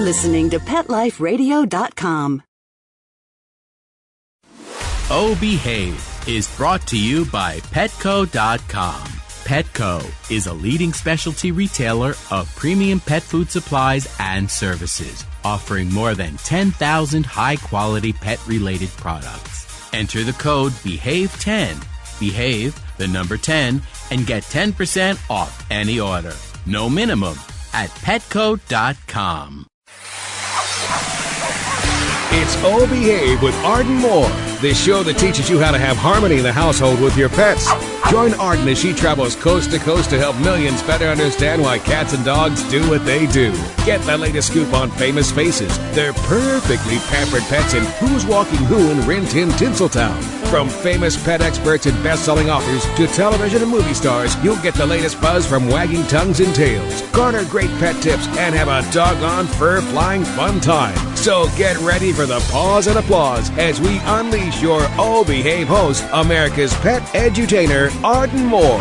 listening to PetLifeRadio.com. Oh Behave is brought to you by Petco.com. Petco is a leading specialty retailer of premium pet food supplies and services, offering more than 10,000 high-quality pet-related products. Enter the code BEHAVE10, Behave, the number 10, and get 10% off any order. No minimum at Petco.com. It's Oh Behave with Arden Moore, the show that teaches you how to have harmony in the household with your pets. Join Arden as she travels coast to coast to help millions better understand why cats and dogs do what they do. Get the latest scoop on famous faces, their perfectly pampered pets, and who's walking who in Rin Tin Tinseltown. From famous pet experts and best-selling authors to television and movie stars, you'll get the latest buzz from wagging tongues and tails. Garner great pet tips and have a doggone fur-flying fun time. So get ready for the pause and applause as we unleash your Oh Behave host, America's pet edutainer, Arden Moore.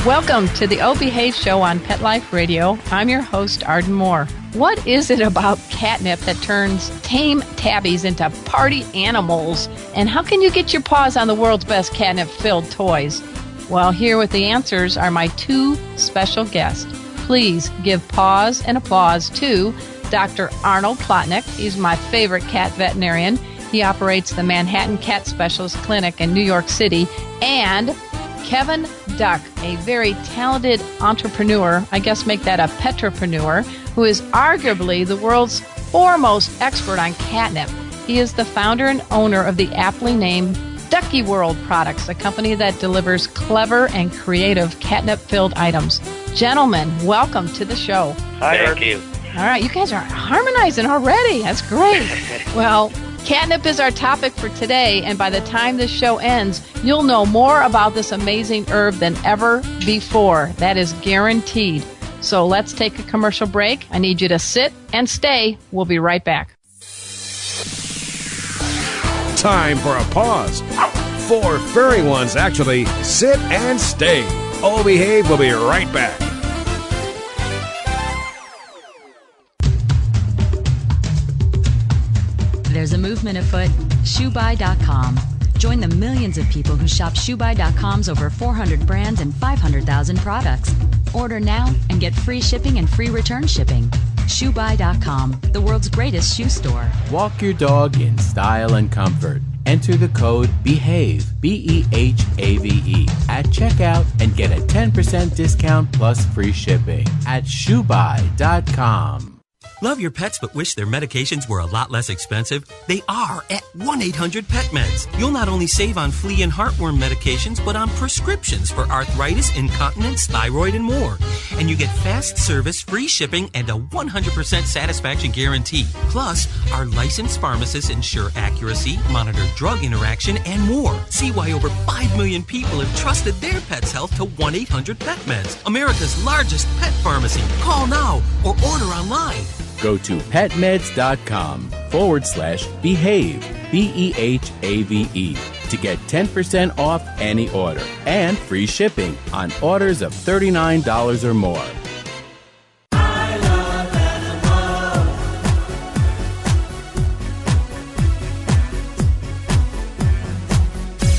Welcome to the Oh Behave show on Pet Life Radio. I'm your host, Arden Moore. What is it about catnip that turns tame tabbies into party animals? And how can you get your paws on the world's best catnip-filled toys? Well, here with the answers are my two special guests. Please give pause and applause to Dr. Arnold Plotnick. He's my favorite cat veterinarian. He operates the Manhattan Cat Specialist Clinic in New York City. And Kevin Duck, a very talented entrepreneur, I guess make that a petrepreneur, who is arguably the world's foremost expert on catnip. He is the founder and owner of the aptly named Ducky World Products, a company that delivers clever and creative catnip-filled items. Gentlemen, welcome to the show. Hi, thank you. All right, you guys are harmonizing already. That's great. Well, catnip is our topic for today, and by the time this show ends, you'll know more about this amazing herb than ever before. That is guaranteed. So let's take a commercial break. I need you to sit and stay. We'll be right back. Time for a pause. 4 furry ones actually sit and stay. Oh Behave will be right back. There's a movement afoot. ShoeBuy.com. Join the millions of people who shop ShoeBuy.com's over 400 brands and 500,000 products. Order now and get free shipping and free return shipping. ShoeBuy.com, the world's greatest shoe store. Walk your dog in style and comfort. Enter the code BEHAVE, B-E-H-A-V-E, at checkout and get a 10% discount plus free shipping at ShoeBuy.com. Love your pets but wish their medications were a lot less expensive? They are at 1-800-PET-MEDS. You'll not only save on flea and heartworm medications, but on prescriptions for arthritis, incontinence, thyroid, and more. And you get fast service, free shipping, and a 100% satisfaction guarantee. Plus, our licensed pharmacists ensure accuracy, monitor drug interaction, and more. See why over 5 million people have trusted their pet's health to 1-800-PET-MEDS, America's largest pet pharmacy. Call now or order online. Go to petmeds.com/behave, B-E-H-A-V-E, to get 10% off any order and free shipping on orders of $39 or more. I love animals.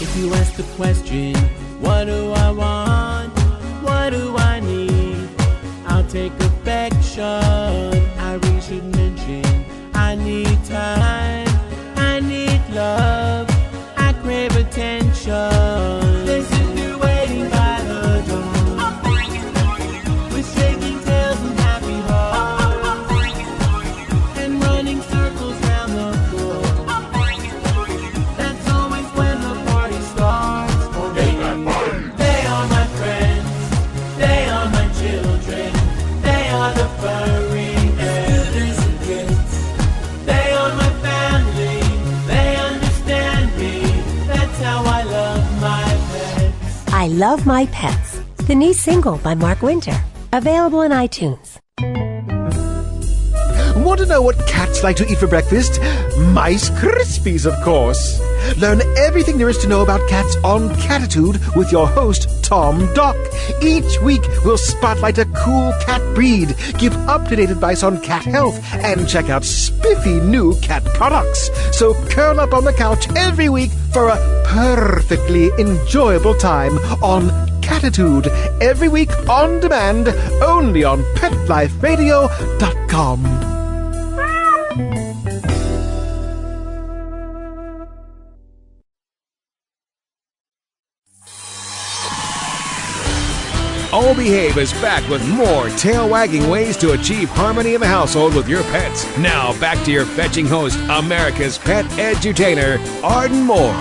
If you ask the question, what do I want? What do I need? I'll take affection. I really should mention I need time, I need love, I crave attention. Listen to waiting by the door, with shaking tails and happy hearts, and running circles round the floor. That's always when the party starts. They are my friends, they are my children, they are the furry. I Love My Pets, the new single by Mark Winter, available on iTunes. want to know what cats like to eat for breakfast? Mice Krispies, of course. Learn everything there is to know about cats on Catitude with your host, Tom Dock. Each week, we'll spotlight a cool cat breed, give up-to-date advice on cat health, and check out spiffy new cat products. So curl up on the couch every week for a perfectly enjoyable time on Catitude, every week on demand, only on PetLifeRadio.com. All Behave is back with more tail-wagging ways to achieve harmony in the household with your pets. Now, back to your fetching host, America's pet edutainer, Arden Moore.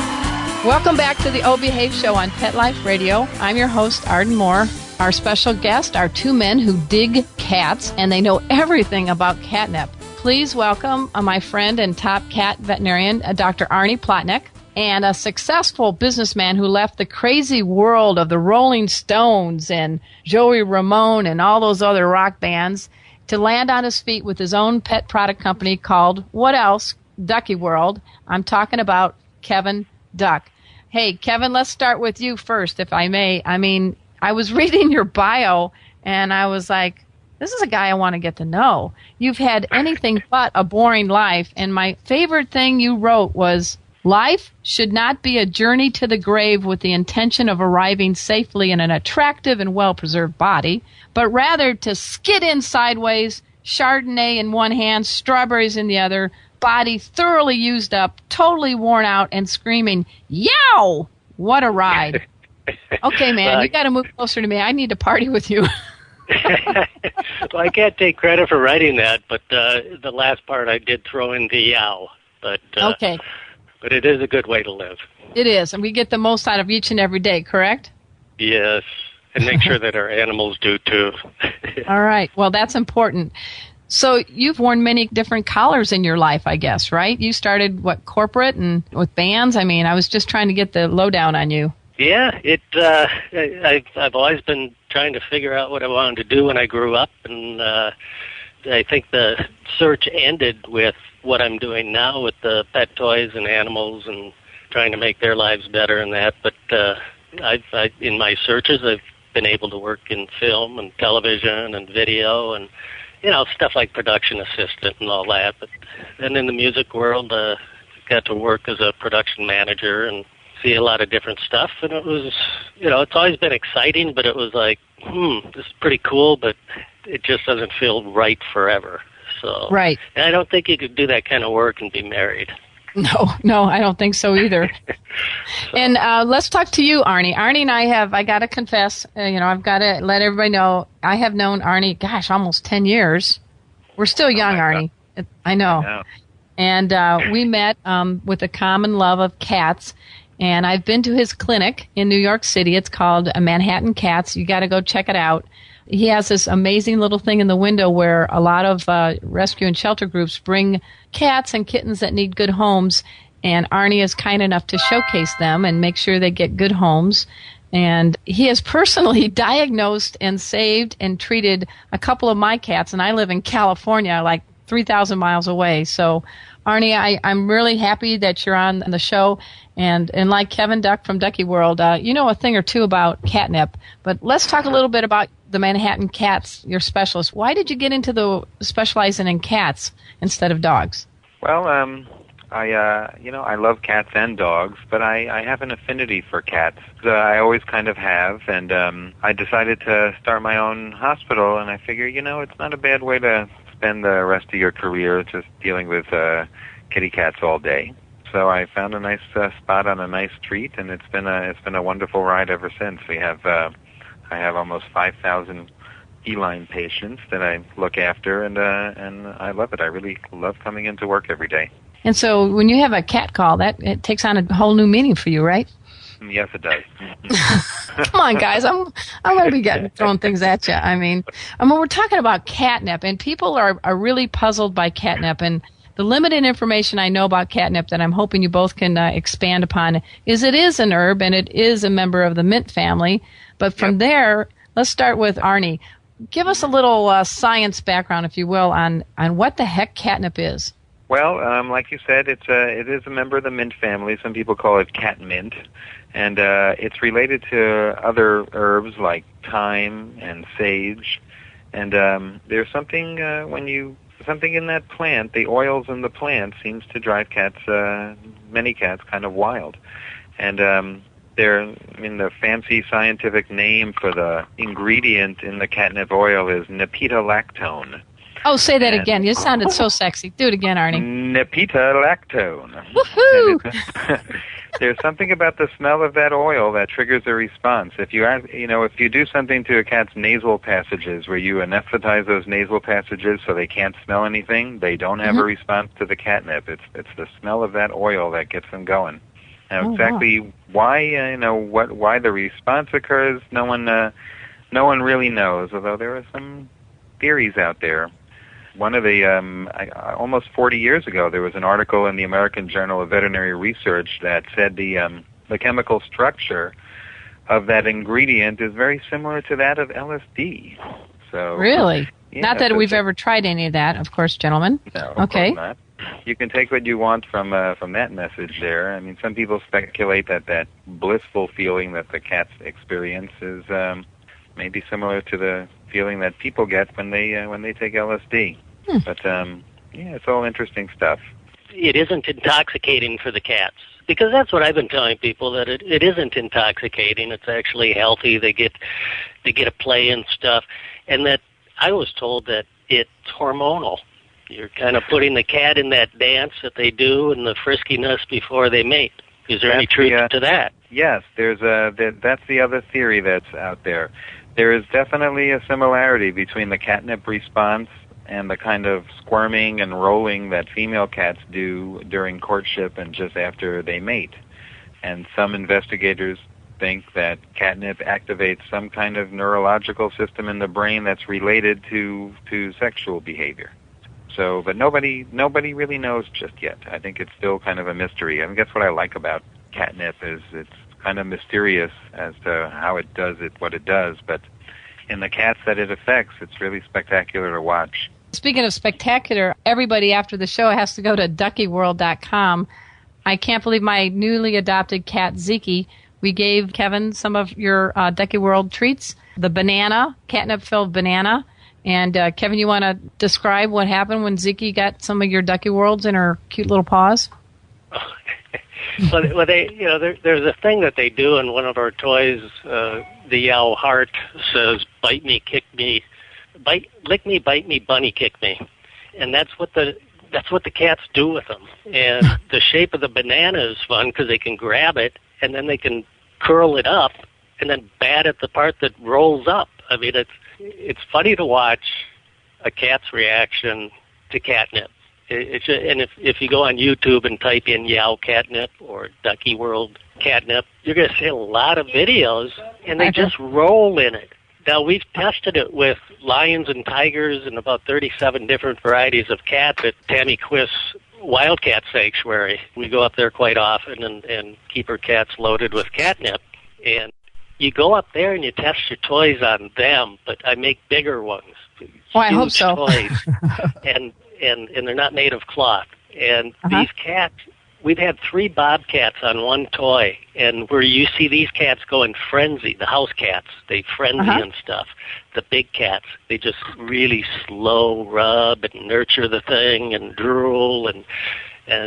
Welcome back to the O Behave Show on Pet Life Radio. I'm your host, Arden Moore. Our special guest are two men who dig cats, and they know everything about catnip. Please welcome my friend and top cat veterinarian, Dr. Arnie Plotnick, and a successful businessman who left the crazy world of the Rolling Stones and Joey Ramone and all those other rock bands to land on his feet with his own pet product company called, what else? Ducky World. I'm talking about Kevin Duck. Hey, Kevin, let's start with you first, if I may. I mean, I was reading your bio, and I was like, this is a guy I want to get to know. You've had anything but a boring life, and my favorite thing you wrote was, life should not be a journey to the grave with the intention of arriving safely in an attractive and well-preserved body, but rather to skid in sideways, Chardonnay in one hand, strawberries in the other, body thoroughly used up, totally worn out, and screaming, yow! What a ride. Okay, man, you got to move closer to me. I need to party with you. Well, I can't take credit for writing that, but the last part I did throw in the yow. But okay. But it is a good way to live. It is, and we get the most out of each and every day, correct? Yes, and make sure that our animals do too. All right, well, that's important. So you've worn many different collars in your life, I guess, right? You started, corporate and with bands? I mean, I was just trying to get the lowdown on you. Yeah, I've always been trying to figure out what I wanted to do when I grew up, and I think the search ended with what I'm doing now with the pet toys and animals and trying to make their lives better and that. But I in my searches, I've been able to work in film and television and video and, stuff like production assistant and all that. But then in the music world, got to work as a production manager and see a lot of different stuff. And it was, it's always been exciting, but it was like, this is pretty cool, but it just doesn't feel right forever. So, right. And I don't think you could do that kind of work and be married. No, I don't think so either. And let's talk to you, Arnie. Arnie and I got to confess, I've got to let everybody know, I have known Arnie, almost 10 years. We're still young, Arnie. I know. And we met with a common love of cats. And I've been to his clinic in New York City. It's called Manhattan Cats. You got to go check it out. He has this amazing little thing in the window where a lot of rescue and shelter groups bring cats and kittens that need good homes, and Arnie is kind enough to showcase them and make sure they get good homes. And he has personally diagnosed and saved and treated a couple of my cats, and I live in California, like 3,000 miles away. So, Arnie, I'm really happy that you're on the show. And like Kevin Duck from Ducky World, you know a thing or two about catnip. But let's talk a little bit about the Manhattan Cats, your specialist. Why did you get into the specializing in cats instead of dogs? Well, I love cats and dogs, but I have an affinity for cats. I always kind of have, and I decided to start my own hospital, and I figure, it's not a bad way to spend the rest of your career just dealing with kitty cats all day. So I found a nice spot on a nice street, and it's been a wonderful ride ever since. I have almost 5,000 feline patients that I look after, and I love it. I really love coming into work every day. And so when you have a cat call, it takes on a whole new meaning for you, right? Yes, it does. Come on, guys. I'm going to be throwing things at you. I mean, we're talking about catnip, and people are really puzzled by catnip. And the limited information I know about catnip that I'm hoping you both can expand upon is it is an herb, and it is a member of the mint family. But from there, let's start with Arnie. give us a little science background, if you will, on what the heck catnip is. Well, like you said, it is a member of the mint family. Some people call it catmint, and it's related to other herbs like thyme and sage. And there's something something in that plant, the oils in the plant, seems to drive many cats, kind of wild. And the fancy scientific name for the ingredient in the catnip oil is nepentolactone. Oh, say that again. You sounded so sexy. Do it again, Arnie. Nepentolactone. Woohoo! There's something about the smell of that oil that triggers a response. If you do something to a cat's nasal passages, where you anesthetize those nasal passages so they can't smell anything, they don't have a response to the catnip. It's the smell of that oil that gets them going. Now, exactly why why the response occurs, no one really knows. Although there are some theories out there. One of the almost 40 years ago, there was an article in the American Journal of Veterinary Research that said the chemical structure of that ingredient is very similar to that of LSD. So really, yeah, not that we've ever tried any of that, of course, gentlemen. No, okay. Of course not. You can take what you want from that message there. I mean, some people speculate that blissful feeling that the cats experience is maybe similar to the feeling that people get when they take LSD. But it's all interesting stuff. It isn't intoxicating for the cats, because that's what I've been telling people, that it isn't intoxicating. It's actually healthy. They get a play and stuff, and that I was told that it's hormonal. You're kind of putting the cat in that dance that they do and the friskiness before they mate. Is there any truth to that? Yes, that's the other theory that's out there. There is definitely a similarity between the catnip response and the kind of squirming and rolling that female cats do during courtship and just after they mate. And some investigators think that catnip activates some kind of neurological system in the brain that's related to sexual behavior. So, but nobody really knows just yet. I think it's still kind of a mystery. I mean, that's what I like about catnip, is it's kind of mysterious as to how it does what it does. But in the cats that it affects, it's really spectacular to watch. Speaking of spectacular, everybody after the show has to go to duckyworld.com. I can't believe my newly adopted cat, Zeke. We gave Kevin some of your Ducky World treats, the banana, catnip-filled banana. And, Kevin, you want to describe what happened when Zeke got some of your Ducky Worlds in her cute little paws? Well, there's a thing that they do in one of our toys. The Yow Heart says, "Bite me, kick me, lick me, bite me, bunny kick me," and that's what the cats do with them. And the shape of the banana is fun because they can grab it and then they can curl it up and then bat at the part that rolls up. I mean, it's funny to watch a cat's reaction to catnip. And if you go on YouTube and type in Yow Catnip or Ducky World Catnip, you're going to see a lot of videos, and they just roll in it. Now, we've tested it with lions and tigers and about 37 different varieties of cats at Tammy Quist's Wildcat Sanctuary. We go up there quite often and keep her cats loaded with catnip. And you go up there and you test your toys on them, but I make bigger ones. Oh, I hope so. Toys. and they're not made of cloth. And these cats, we've had 3 bobcats on one toy, and where you see these cats go in frenzy, the house cats, they frenzy and stuff. The big cats, they just really slow rub and nurture the thing and drool, and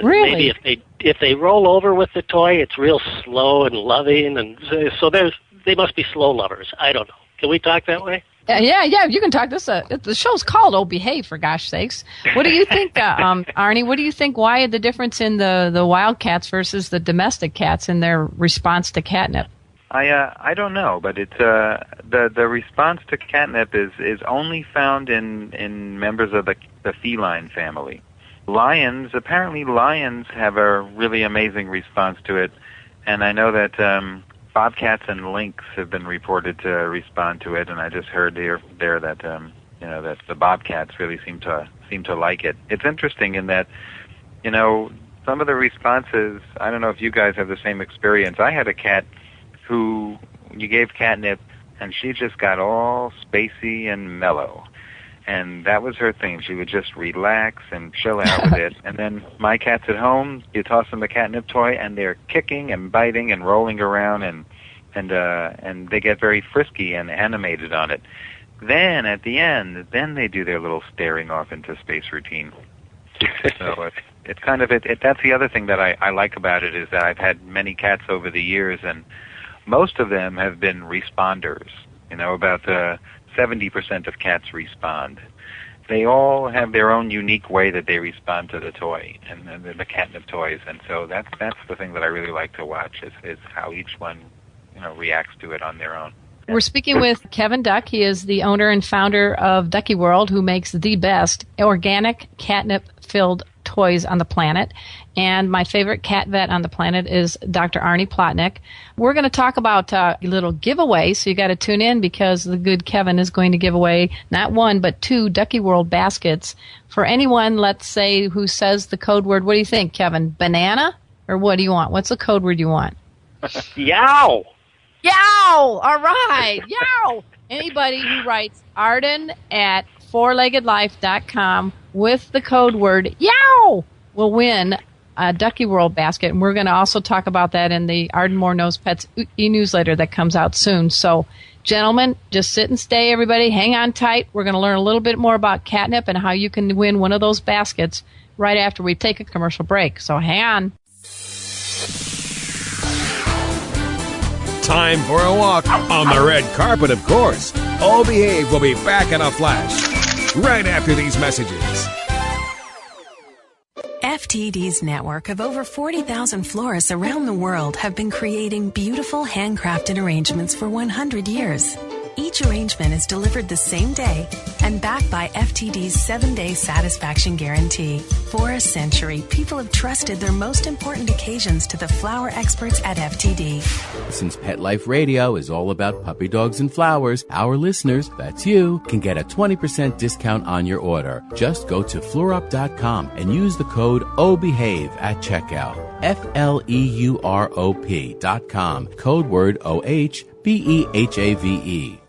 really? Maybe if they roll over with the toy, it's real slow and loving, and so they must be slow lovers. I don't know. Can we talk that way? Yeah, you can talk this. The show's called "Oh Behave," for gosh sakes. What do you think, Arnie? What do you think? Why the difference in the wild cats versus the domestic cats in their response to catnip? I don't know, but it's the response to catnip is only found in members of the feline family. Apparently lions have a really amazing response to it, and I know that bobcats and lynx have been reported to respond to it, and I just heard there that that the bobcats really seem to like it. It's interesting in that some of the responses. I don't know if you guys have the same experience. I had a cat who you gave catnip, and she just got all spacey and mellow. And that was her thing. She would just relax and chill out with it. And then my cats at home, you toss them a catnip toy, and they're kicking and biting and rolling around, and they get very frisky and animated on it. Then at the end, then they do their little staring off into space routine. So it's kind of that's the other thing that I like about it, is that I've had many cats over the years, and most of them have been responders. About 70% of cats respond. They all have their own unique way that they respond to the toy and the catnip toys, and so that's the thing that I really like to watch is how each one reacts to it on their own. We're speaking with Kevin Duck. He is the owner and founder of Ducky World, who makes the best organic catnip-filled toys on the planet. And my favorite cat vet on the planet is Dr. Arnie Plotnick. We're going to talk about a little giveaway, so you got to tune in, because the good Kevin is going to give away not one but 2 Ducky World baskets for anyone, let's say, who says the code word. What do you think, Kevin? Banana? Or what do you want? What's the code word you want? Yow! Yow! All right. Yow! Anybody who writes Arden at fourleggedlife.com with the code word yow will win a Ducky World basket. And we're going to also talk about that in the Arden Moore Knows Pets e-newsletter that comes out soon. So, gentlemen, just sit and stay, everybody. Hang on tight. We're going to learn a little bit more about catnip and how you can win one of those baskets right after we take a commercial break. So hang on. Time for a walk on the red carpet, of course. All Behave will be back in a flash right after these messages. FTD's network of over 40,000 florists around the world have been creating beautiful handcrafted arrangements for 100 years. Each arrangement is delivered the same day and backed by FTD's 7-day satisfaction guarantee. For a century, people have trusted their most important occasions to the flower experts at FTD. Since Pet Life Radio is all about puppy dogs and flowers, our listeners, that's you, can get a 20% discount on your order. Just go to fluorop.com and use the code OBEHAVE at checkout. FLEUROP.com. Code word OHBEHAVE.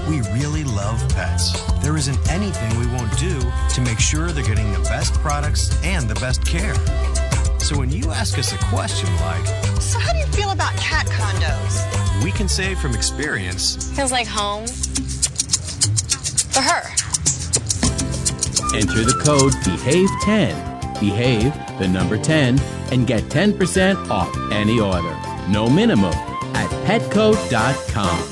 We really love pets. There isn't anything we won't do to make sure they're getting the best products and the best care. So when you ask us a question like, so how do you feel about cat condos? We can say from experience, feels like home for her. Enter the code BEHAVE10. Behave, the number 10, and get 10% off any order. No minimum at petco.com.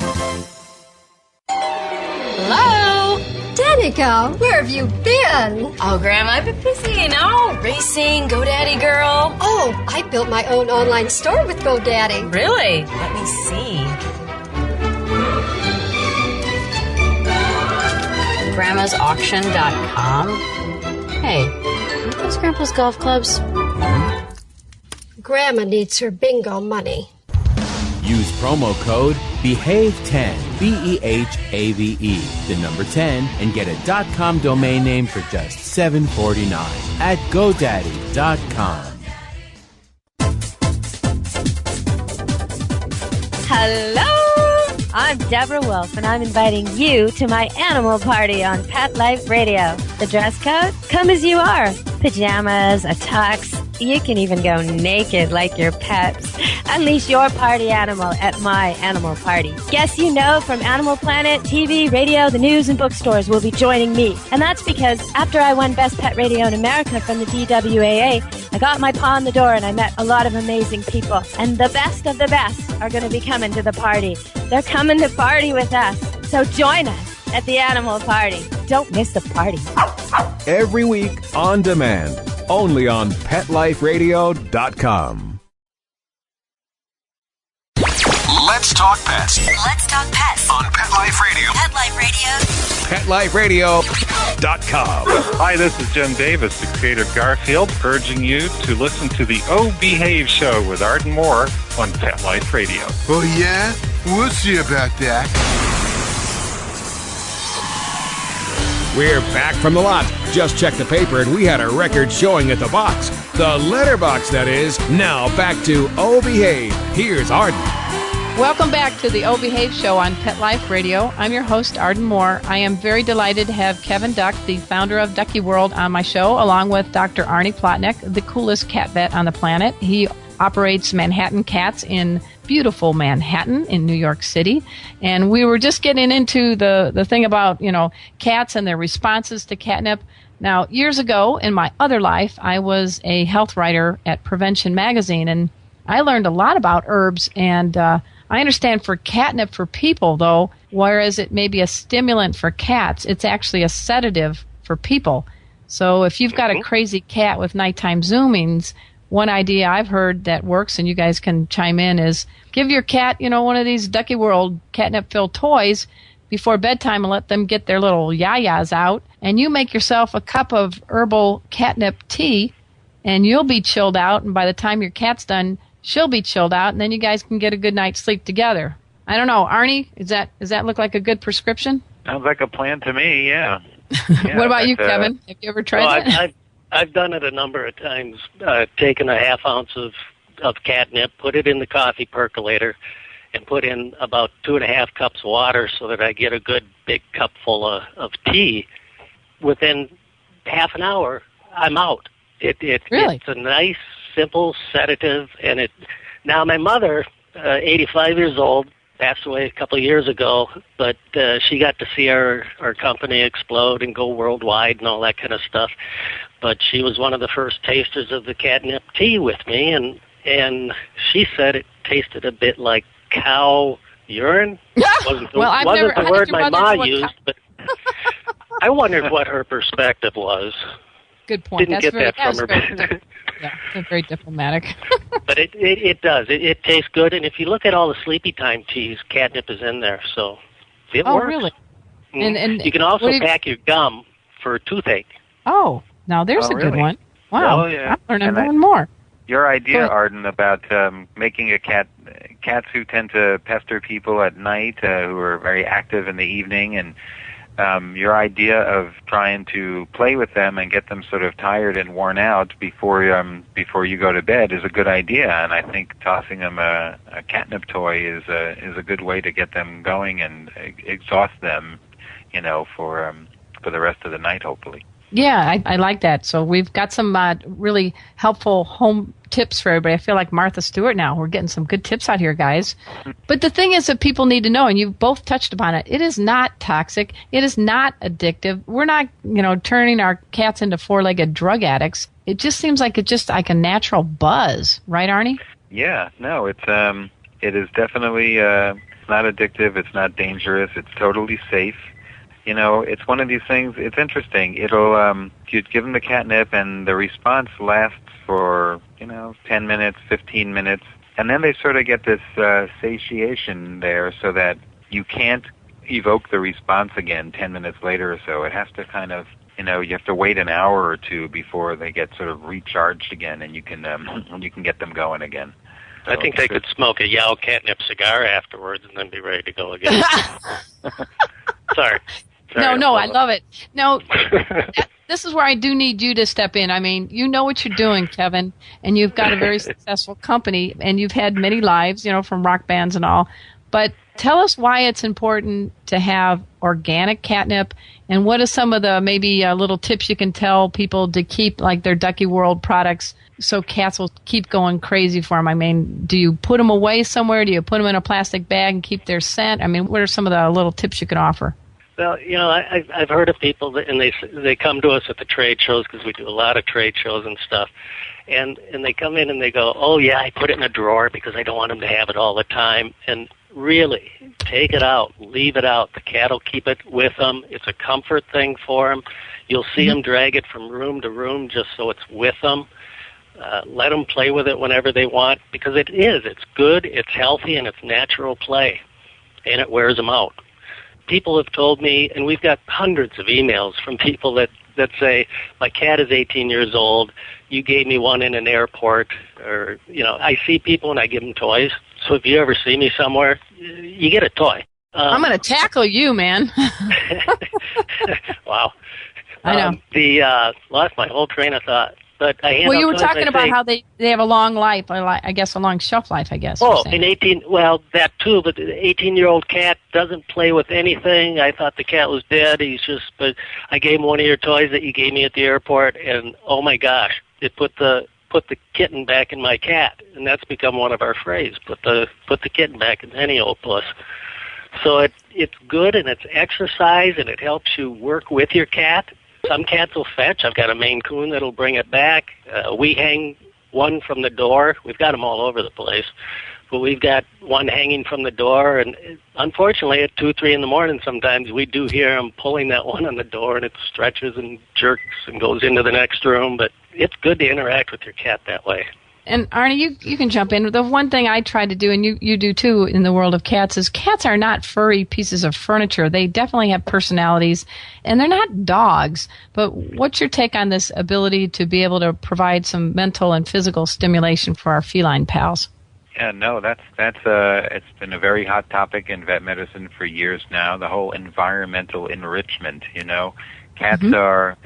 Hello? Danica, where have you been? Oh, Grandma, I've been busy, racing, GoDaddy girl. Oh, I built my own online store with GoDaddy. Really? Let me see. Grandma'sAuction.com. Hey, aren't those Grandpa's golf clubs? Grandma needs her bingo money. Use promo code BEHAVE10, BEHAVE, the number 10, and get a .com domain name for just $7.49 at GoDaddy.com. Hello! I'm Deborah Wolf, and I'm inviting you to my animal party on Pet Life Radio. The dress code? Come as you are. Pajamas, a tux. You can even go naked like your pets. Unleash your party animal at my animal party. Guests you know from Animal Planet, TV, radio, the news, and bookstores will be joining me. And that's because after I won Best Pet Radio in America from the DWAA, I got my paw in the door and I met a lot of amazing people. And the best of the best are going to be coming to the party. They're coming to party with us. So join us at the animal party. Don't miss the party. Every week on demand, only on PetLifeRadio.com. Let's talk pets. Let's talk pets On Pet Life Radio. Pet Life Radio. PetLifeRadio.com. Hi, this is Jim Davis, the creator of Garfield, urging you to listen to the Oh Behave Show with Arden Moore on Pet Life Radio. Oh, yeah? We'll see about that. We're back from the lot. Just checked the paper and we had a record showing at the box. The letterbox, that is. Now back to Oh Behave. Here's Arden. Welcome back to the O Behave Show on Pet Life Radio. I'm your host, Arden Moore. I am very delighted to have Kevin Duck, the founder of Ducky World, on my show, along with Dr. Arnie Plotnick, the coolest cat vet on the planet. He operates Manhattan Cats in beautiful Manhattan in New York City. And we were just getting into the thing about, cats and their responses to catnip. Now, years ago in my other life, I was a health writer at Prevention Magazine, and I learned a lot about herbs, and I understand for catnip for people, though, whereas it may be a stimulant for cats, it's actually a sedative for people. So if you've got a crazy cat with nighttime zoomings, one idea I've heard that works, and you guys can chime in, is give your cat, one of these Ducky World catnip-filled toys before bedtime and let them get their little yayas out, and you make yourself a cup of herbal catnip tea, and you'll be chilled out, and by the time your cat's done, she'll be chilled out, and then you guys can get a good night's sleep together. I don't know, Arnie, does that look like a good prescription? Sounds like a plan to me, yeah. What about you, Kevin? Have you ever tried that? I've done it a number of times, taken a half ounce of catnip, put it in the coffee percolator, and put in about 2.5 cups of water so that I get a good big cup full of tea. Within half an hour, I'm out. Really? It's a nice, simple sedative, and now my mother, 85 years old, passed away a couple of years ago, but she got to see our company explode and go worldwide and all that kind of stuff. But she was one of the first tasters of the catnip tea with me, and she said it tasted a bit like cow urine. Wasn't the word my ma used, but I wondered what her perspective was. Good point. Didn't get that from her. Yeah, that's very diplomatic. But it does. It tastes good, and if you look at all the sleepy time teas, catnip is in there, so it works. Oh, really? And you can also pack your gum for toothache. Oh, now there's a good one. Wow, Oh, yeah. I'm learning more and more. Your idea, Arden, about making cats who tend to pester people at night, who are very active in the evening, and your idea of trying to play with them and get them sort of tired and worn out before you go to bed is a good idea. And I think tossing them a catnip toy is a good way to get them going and exhaust them, for the rest of the night, hopefully. Yeah, I like that. So we've got some really helpful home tips for everybody. I feel like Martha Stewart now. We're getting some good tips out here, guys. But the thing is that people need to know, and you've both touched upon it, it is not toxic. It is not addictive. We're not, turning our cats into four-legged drug addicts. It just seems like it's just like a natural buzz. Right, Arnie? Yeah, no, it is definitely not addictive. It's not dangerous. It's totally safe. It's one of these things, it's interesting. You'd give them the catnip and the response lasts for, 10 minutes, 15 minutes, and then they sort of get this satiation there so that you can't evoke the response again 10 minutes later or so. It has to kind of, you have to wait an hour or two before they get sort of recharged again and you can get them going again. So I think they could smoke a Yao catnip cigar afterwards and then be ready to go again. Sorry. No, I love it. No, this is where I do need you to step in. I mean, you know what you're doing, Kevin, and you've got a very successful company, and you've had many lives, from rock bands and all. But tell us why it's important to have organic catnip, and what are some of the maybe little tips you can tell people to keep like their Ducky World products so cats will keep going crazy for them? I mean, do you put them away somewhere? Do you put them in a plastic bag and keep their scent? I mean, what are some of the little tips you can offer? Well, I've heard of people and they come to us at the trade shows because we do a lot of trade shows and stuff, and they come in and they go, oh yeah, I put it in a drawer because I don't want them to have it all the time. And really, take it out, leave it out. The cat will keep it with them. It's a comfort thing for them. You'll see them drag it from room to room just so it's with them. Let them play with it whenever they want because it's good, it's healthy, and it's natural play, and it wears them out. People have told me, and we've got hundreds of emails from people that say, my cat is 18 years old, you gave me one in an airport, or, I see people and I give them toys. So if you ever see me somewhere, you get a toy. I'm going to tackle you, man. Wow. I know. Lost my whole train of thought. But I hand Well, out you were toys, talking I about say, how they have a long life, I guess a long shelf life, I guess. oh, an 18, well, that too, but the 18-year-old cat doesn't play with anything. I thought the cat was dead. But I gave him one of your toys that you gave me at the airport, and oh my gosh, it put the kitten back in my cat, and that's become one of our phrases, put the kitten back in any old puss. So it's good, and it's exercise, and it helps you work with your cat. Some cats will fetch. I've got a Maine Coon that'll bring it back. We hang one from the door. We've got them all over the place. But we've got one hanging from the door, and unfortunately at 2, 3 in the morning sometimes we do hear them pulling that one on the door, and it stretches and jerks and goes into the next room. But it's good to interact with your cat that way. And Arnie, you can jump in. The one thing I try to do, and you do too in the world of cats, is cats are not furry pieces of furniture. They definitely have personalities, and they're not dogs. But what's your take on this ability to be able to provide some mental and physical stimulation for our feline pals? Yeah, no, that's it's been a very hot topic in vet medicine for years now. The whole environmental enrichment. Cats are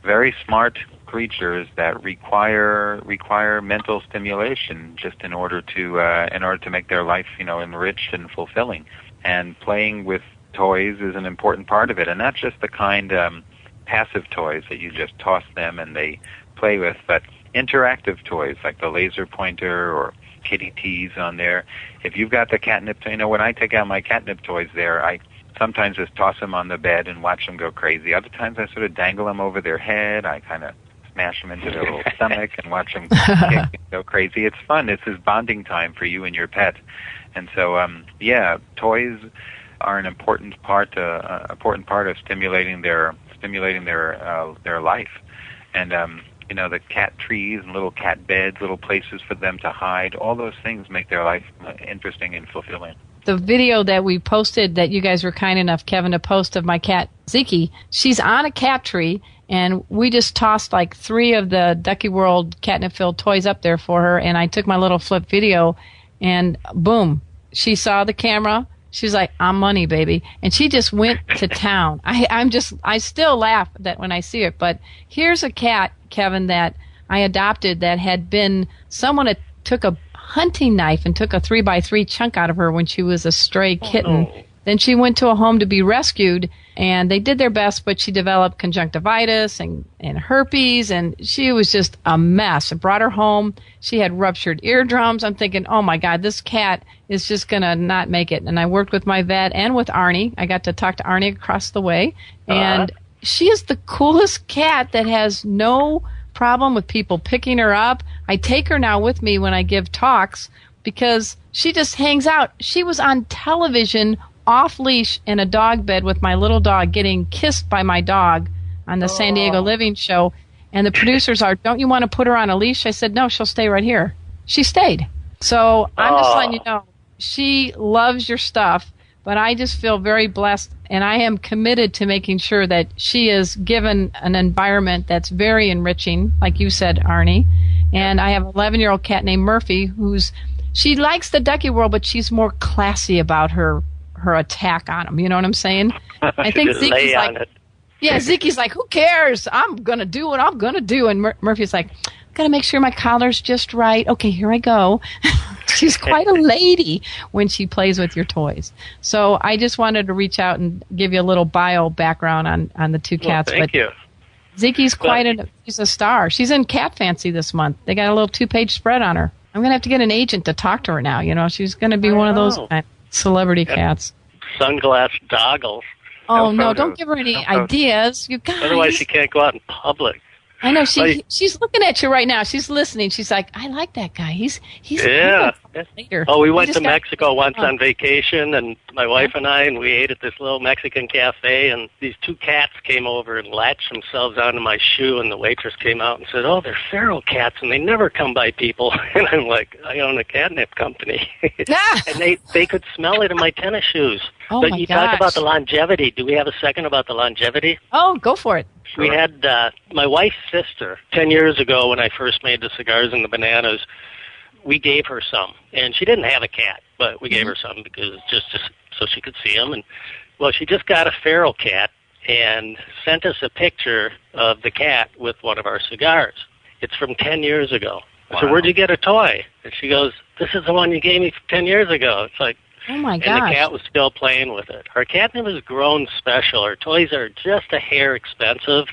very smart creatures that require mental stimulation just in order to make their life enriched and fulfilling. And playing with toys is an important part of it, and not just the kind passive toys that you just toss them and they play with, but interactive toys like the laser pointer or kitty tees on there. If you've got the catnip, when I take out my catnip toys there, I sometimes just toss them on the bed and watch them go crazy. Other times I sort of dangle them over their head. I kind of smash them into their little stomach and watch them go crazy. It's fun. It's this bonding time for you and your pet. And so, toys are an important part of stimulating their life. And the cat trees and little cat beds, little places for them to hide, all those things make their life interesting and fulfilling. The video that we posted that you guys were kind enough, Kevin, to post of my cat, Ziki, she's on a cat tree, and we just tossed like 3 of the Ducky World catnip-filled toys up there for her, and I took my little flip video, and boom, she saw the camera. She's like, I'm money, baby. And she just went to town. I still laugh that when I see it, but here's a cat, Kevin, that I adopted that had been, someone had took a hunting knife and took a 3x3 chunk out of her when she was a stray kitten. Oh. Then she went to a home to be rescued, and they did their best, but she developed conjunctivitis and herpes, and she was just a mess. I brought her home. She had ruptured eardrums. I'm thinking, oh, my God, this cat is just going to not make it. And I worked with my vet and with Arnie. I got to talk to Arnie across the way, and she is the coolest cat that has no problem with people picking her up. I take her now with me when I give talks because she just hangs out. She was on television off-leash in a dog bed with my little dog getting kissed by my dog on the San Diego Living Show. And the producers are, don't you want to put her on a leash? I said, no, she'll stay right here. She stayed. So I'm just letting you know, she loves your stuff, but I just feel very blessed, and I am committed to making sure that she is given an environment that's very enriching, like you said, Arnie. And I have an 11-year-old cat named Murphy she likes the Ducky World, but she's more classy about her attack on him. You know what I'm saying? I think Zeke's like, Zeke's like, who cares? I'm going to do what I'm going to do. And Murphy's like, got to make sure my collar's just right. Okay, here I go. She's quite a lady when she plays with your toys. So I just wanted to reach out and give you a little bio background on the 2 cats. Thank you. Zeke's she's a star. She's in Cat Fancy this month. They got a little 2-page spread on her. I'm going to have to get an agent to talk to her now. She's going to be one of those celebrity cats. Sunglass goggles. Oh, no, don't give her any ideas. You guys. Otherwise she can't go out in public. I know. She's looking at you right now. She's listening. She's like, I like that guy. He's yeah. Later. Oh, we went to Mexico once on vacation, and my wife and we ate at this little Mexican cafe, and these 2 cats came over and latched themselves onto my shoe, and the waitress came out and said, oh, they're feral cats, and they never come by people. And I'm like, I own a catnip company. And they could smell it in my tennis shoes. Oh, but you talk about the longevity. Do we have a second about the longevity? Oh, go for it. We had my wife's sister 10 years ago when I first made the cigars and the bananas. We gave her some, and she didn't have a cat, but we gave her some because just so she could see them. And well, she just got a feral cat and sent us a picture of the cat with one of our cigars. It's from 10 years ago. I Wow. said, where'd you get a toy? And she goes, this is the one you gave me 10 years ago. It's like, Oh, my and gosh. the cat was still playing with it. Our catnip has grown special. Our toys are just a hair expensive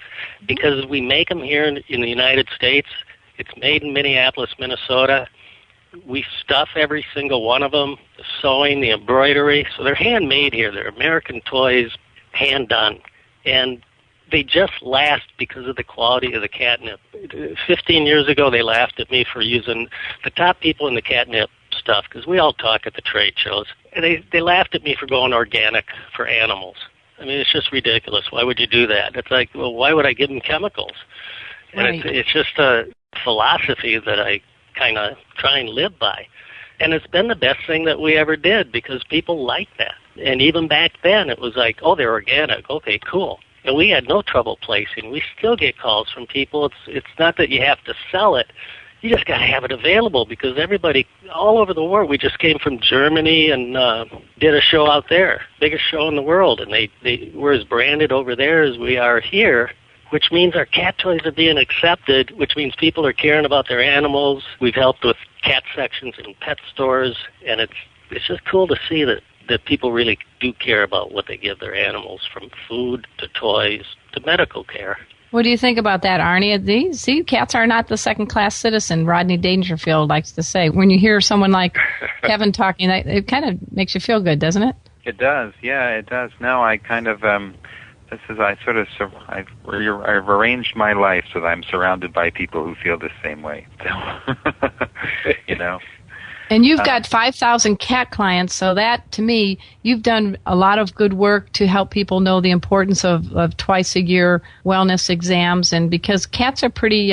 because we make them here in the United States. It's made in Minneapolis, Minnesota. We stuff every single one of them, the sewing, the embroidery. So they're handmade here. They're American toys, hand done. And they just last because of the quality of the catnip. 15 years ago, they laughed at me for using the top people in the catnip stuff, because we all talk at the trade shows. And they laughed at me for going organic for animals. I mean, it's just ridiculous. Why would you do that? It's like, well, why would I give them chemicals? And Right. it's just a philosophy that I kind of try and live by. And it's been the best thing that we ever did because people like that. And even back then, it was like, oh, they're organic. Okay, cool. And we had no trouble placing. We still get calls from people. It's not that you have to sell it. You just got to have it available because everybody all over the world. We just came from Germany and did a show out there, biggest show in the world, and they were as branded over there as we are here, which means our cat toys are being accepted, which means people are caring about their animals. We've helped with cat sections in pet stores, and it's just cool to see that people really do care about what they give their animals, from food to toys to medical care. What do you think about that, Arnie? See, cats are not the second-class citizen, Rodney Dangerfield likes to say. When you hear someone like Kevin talking, it kind of makes you feel good, doesn't it? It does, yeah, it does. No, I kind of, I've arranged my life so that I'm surrounded by people who feel the same way. So, you know. And you've got 5,000 cat clients, so that, to me, you've done a lot of good work to help people know the importance of twice-a-year wellness exams, and because cats are pretty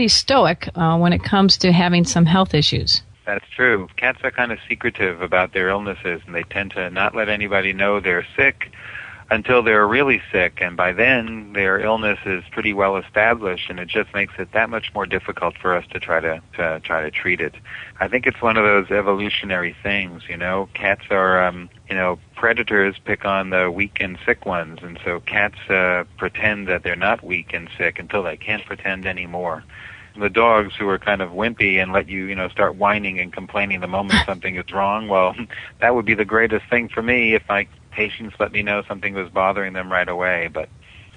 stoic when it comes to having some health issues. That's true. Cats are kind of secretive about their illnesses, and they tend to not let anybody know they're sick until they're really sick, and by then their illness is pretty well established, and it just makes it that much more difficult for us to try to treat it. I think it's one of those evolutionary things, you know. Cats are, predators pick on the weak and sick ones, and so cats pretend that they're not weak and sick until they can't pretend anymore. The dogs who are kind of wimpy and let you, start whining and complaining the moment something is wrong, well, that would be the greatest thing for me if my patients let me know something was bothering them right away, but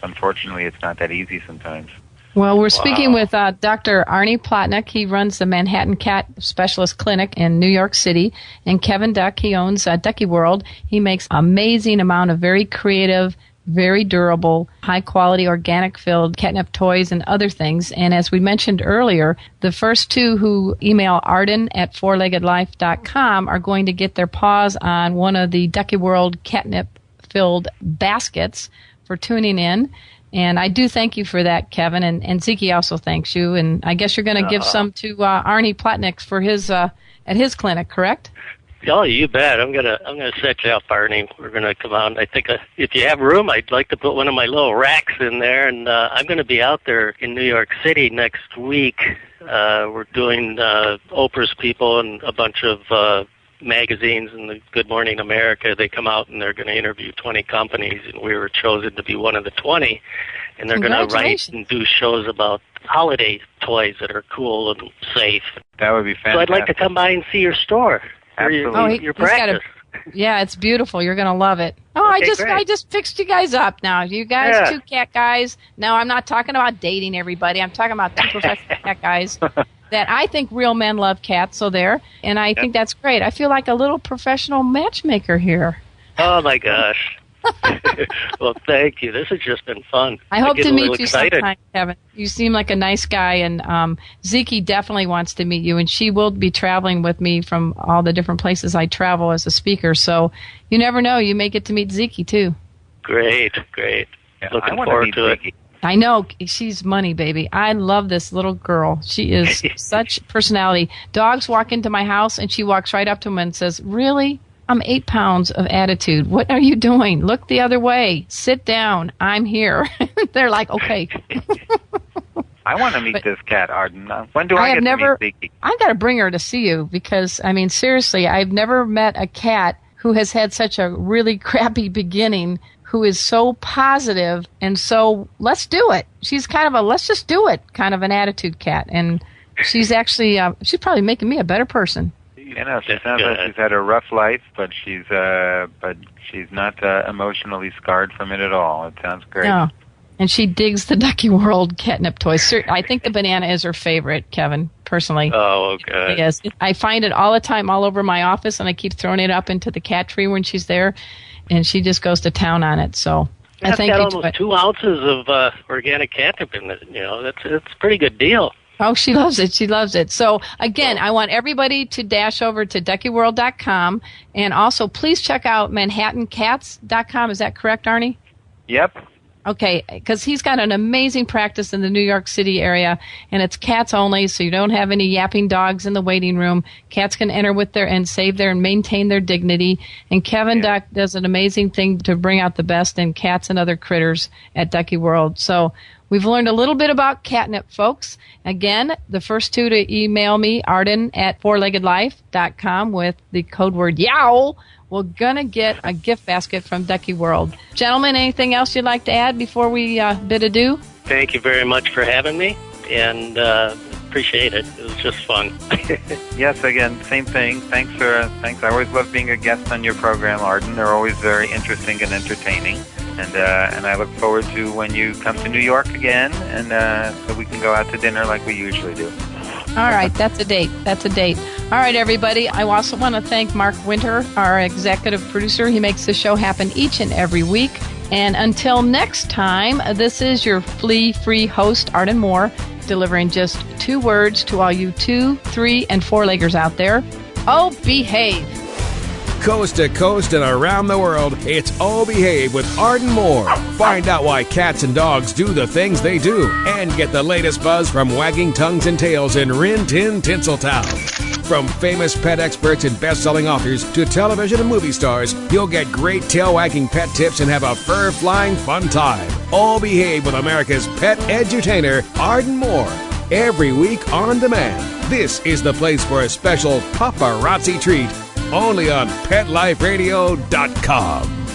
unfortunately it's not that easy sometimes. Well, we're speaking with Dr. Arnie Plotnick. He runs the Manhattan Cat Specialist Clinic in New York City. And Kevin Duck, he owns Ducky World. He makes an amazing amount of very creative, very durable, high-quality, organic-filled catnip toys and other things. And as we mentioned earlier, the first two who email arden@fourleggedlife.com are going to get their paws on one of the Ducky World catnip-filled baskets for tuning in. And I do thank you for that, Kevin. And Zeke also thanks you. And I guess you're going to give some to Arnie Plotnick for his at his clinic, correct? Oh, you bet. I'm gonna set you up, Arnie. We're gonna come out. I think if you have room, I'd like to put one of my little racks in there. And I'm gonna be out there in New York City next week. We're doing Oprah's people and a bunch of magazines and the Good Morning America. They come out and they're going to interview 20 companies, and we were chosen to be one of the 20. And they're going to write and do shows about holiday toys that are cool and safe. That would be fantastic. So I'd like to come by and see your store. Absolutely. Your practice. Yeah, it's beautiful. You're going to love it. Oh, Okay, I just fixed you guys up now. You guys, two cat guys. No, I'm not talking about dating everybody. I'm talking about two professional cat guys that I think real men love cats, so there. And I think that's great. I feel like a little professional matchmaker here. Oh, my gosh. Well, thank you. This has just been fun. I hope get to a little meet you excited. sometime, Kevin. You seem like a nice guy, and Zeke definitely wants to meet you, and she will be traveling with me from all the different places I travel as a speaker. So you never know. You may get to meet Zeke, too. Great. Yeah, Looking forward to it. I know. She's money, baby. I love this little girl. She is such personality. Dogs walk into my house, and she walks right up to them and says, "Really? I'm 8 pounds of attitude. What are you doing? Look the other way. Sit down. I'm here." They're like, okay. I want to meet this cat, Arden. When do I get to meet Zeke? I've got to bring her to see you because, I mean, seriously, I've never met a cat who has had such a really crappy beginning who is so positive and so, let's do it. She's kind of a let's just do it kind of an attitude cat. And she's actually, she's probably making me a better person. You know, she sounds like she's had a rough life, but she's not emotionally scarred from it at all. It sounds great. No. And she digs the Ducky World catnip toys. I think the banana is her favorite, Kevin, personally. Oh, okay. Yes. I find it all the time all over my office, and I keep throwing it up into the cat tree when she's there, and she just goes to town on it. So I think got almost 2 ounces of organic catnip in it. You know, it's a pretty good deal. Oh, she loves it. She loves it. So, again, I want everybody to dash over to DuckyWorld.com, and also please check out ManhattanCats.com. Is that correct, Arnie? Yep. Okay, because he's got an amazing practice in the New York City area, and it's cats only, so you don't have any yapping dogs in the waiting room. Cats can enter with their and save their and maintain their dignity. And Kevin Duck does an amazing thing to bring out the best in cats and other critters at Ducky World. So we've learned a little bit about catnip, folks. Again, the first two to email me, Arden at fourleggedlife.com with the code word YOOOOWWL. We're going to get a gift basket from Ducky World. Gentlemen, anything else you'd like to add before we bid adieu? Thank you very much for having me, and appreciate it. It was just fun. Yes, again, same thing. Thanks. I always love being a guest on your program, Arden. They're always very interesting and entertaining. And I look forward to when you come to New York again, and so we can go out to dinner like we usually do. All right, that's a date. All right, everybody. I also want to thank Mark Winter, our executive producer. He makes the show happen each and every week. And until next time, this is your flea-free host, Arden Moore, delivering just 2 words to all you 2, 3, and 4-leggers out there. Oh, behave. Coast to coast and around the world, it's Oh Behave with Arden Moore. Find out why cats and dogs do the things they do and get the latest buzz from wagging tongues and tails in Rin Tin Tinseltown. From famous pet experts and best-selling authors to television and movie stars, you'll get great tail-wagging pet tips and have a fur-flying fun time. Oh Behave with America's pet edutainer, Arden Moore. Every week on demand. This is the place for a special paparazzi treat. Only on PetLifeRadio.com.